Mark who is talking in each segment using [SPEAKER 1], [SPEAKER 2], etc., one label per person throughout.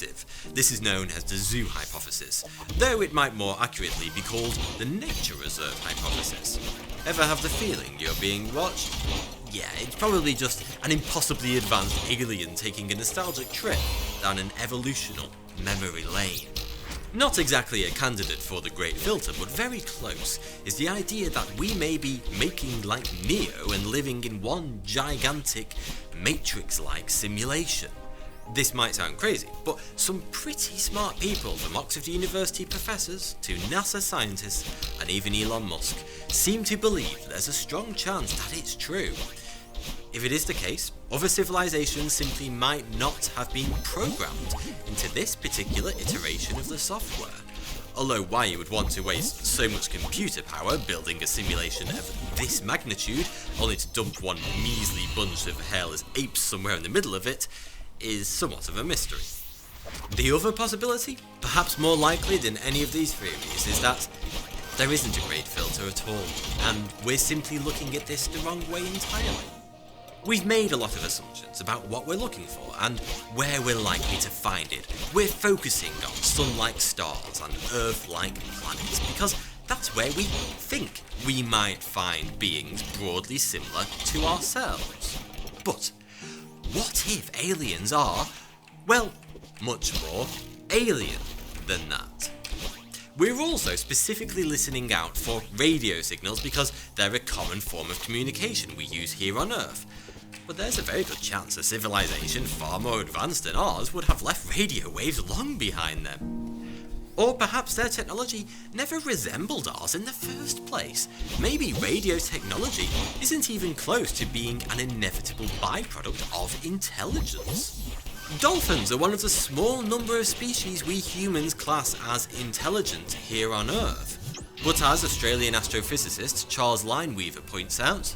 [SPEAKER 1] This is known as the zoo hypothesis, though it might more accurately be called the nature reserve hypothesis. Ever have the feeling you're being watched? Yeah, it's probably just an impossibly advanced alien taking a nostalgic trip down an evolutional memory lane. Not exactly a candidate for the Great Filter, but very close, is the idea that we may be making like Neo and living in one gigantic Matrix-like simulation. This might sound crazy, but some pretty smart people, from Oxford University professors to NASA scientists and even Elon Musk, seem to believe there's a strong chance that it's true. If it is the case, other civilizations simply might not have been programmed into this particular iteration of the software. Although why you would want to waste so much computer power building a simulation of this magnitude, only to dump one measly bunch of hairless apes somewhere in the middle of it, is somewhat of a mystery. The other possibility, perhaps more likely than any of these theories, is that there isn't a great filter at all, and we're simply looking at this the wrong way entirely. We've made a lot of assumptions about what we're looking for and where we're likely to find it. We're focusing on sun-like stars and Earth-like planets because that's where we think we might find beings broadly similar to ourselves. But what if aliens are, well, much more alien than that? We're also specifically listening out for radio signals because they're a common form of communication we use here on Earth. But there's a very good chance a civilization far more advanced than ours would have left radio waves long behind them. Or perhaps their technology never resembled ours in the first place. Maybe radio technology isn't even close to being an inevitable byproduct of intelligence. Dolphins are one of the small number of species we humans class as intelligent here on Earth. But as Australian astrophysicist Charles Lineweaver points out,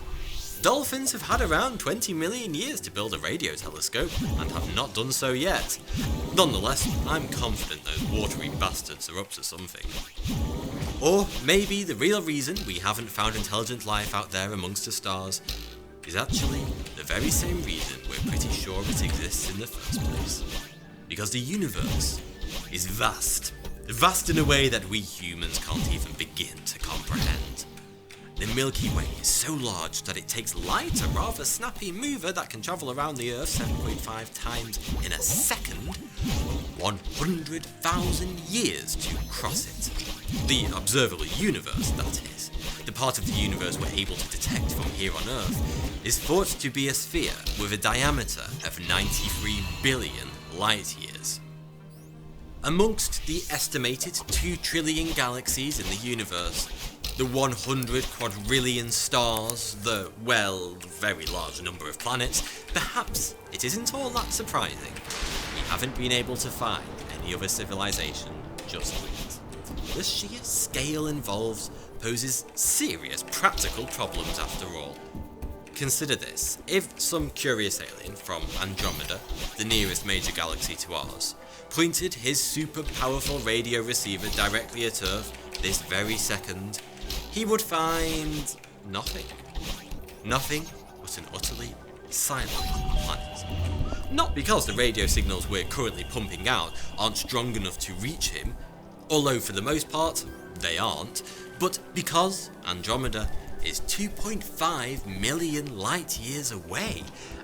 [SPEAKER 1] dolphins have had around 20 million years to build a radio telescope and have not done so yet. Nonetheless, I'm confident those watery bastards are up to something. Or maybe the real reason we haven't found intelligent life out there amongst the stars is actually the very same reason we're pretty sure it exists in the first place. Because the universe is vast. Vast in a way that we humans can't even begin to comprehend. The Milky Way is so large that it takes light, a rather snappy mover that can travel around the Earth 7.5 times in a second, 100,000 years to cross it. The observable universe, that is, the part of the universe we're able to detect from here on Earth, is thought to be a sphere with a diameter of 93 billion light years. Amongst the estimated 2 trillion galaxies in the universe, the 100 quadrillion stars, the, well, very large number of planets, perhaps it isn't all that surprising we haven't been able to find any other civilization just yet. The sheer scale involved poses serious practical problems after all. Consider this: if some curious alien from Andromeda, the nearest major galaxy to ours, pointed his super powerful radio receiver directly at Earth this very second, he would find nothing. Nothing but an utterly silent planet. Not because the radio signals we're currently pumping out aren't strong enough to reach him, although for the most part they aren't, but because Andromeda is 2.5 million light years away,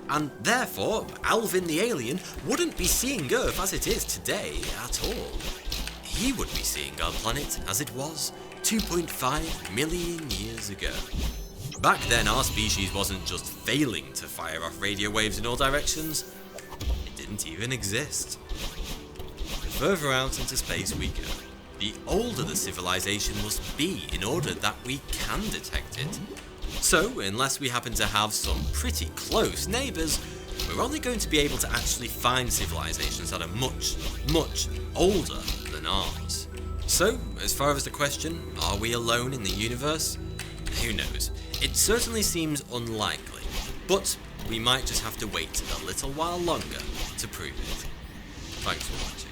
[SPEAKER 1] and therefore Alvin the alien wouldn't be seeing Earth as it is today at all. He would be seeing our planet as it was 2.5 million years ago. Back then, our species wasn't just failing to fire off radio waves in all directions, it didn't even exist. The further out into space we go, the older the civilization must be in order that we can detect it. So, unless we happen to have some pretty close neighbours, we're only going to be able to actually find civilizations that are much, much older than ours. So, as far as the question, are we alone in the universe? Who knows? It certainly seems unlikely, but we might just have to wait a little while longer to prove it. Thanks for watching.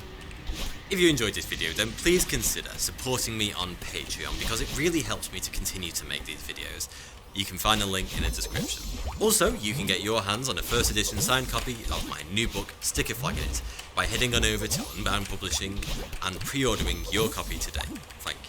[SPEAKER 1] If you enjoyed this video, then please consider supporting me on Patreon, because it really helps me to continue to make these videos. You can find a link in the description. Also, you can get your hands on a first edition signed copy of my new book, Stick a Flag in It, by heading on over to Unbound Publishing and pre-ordering your copy today. Thank you.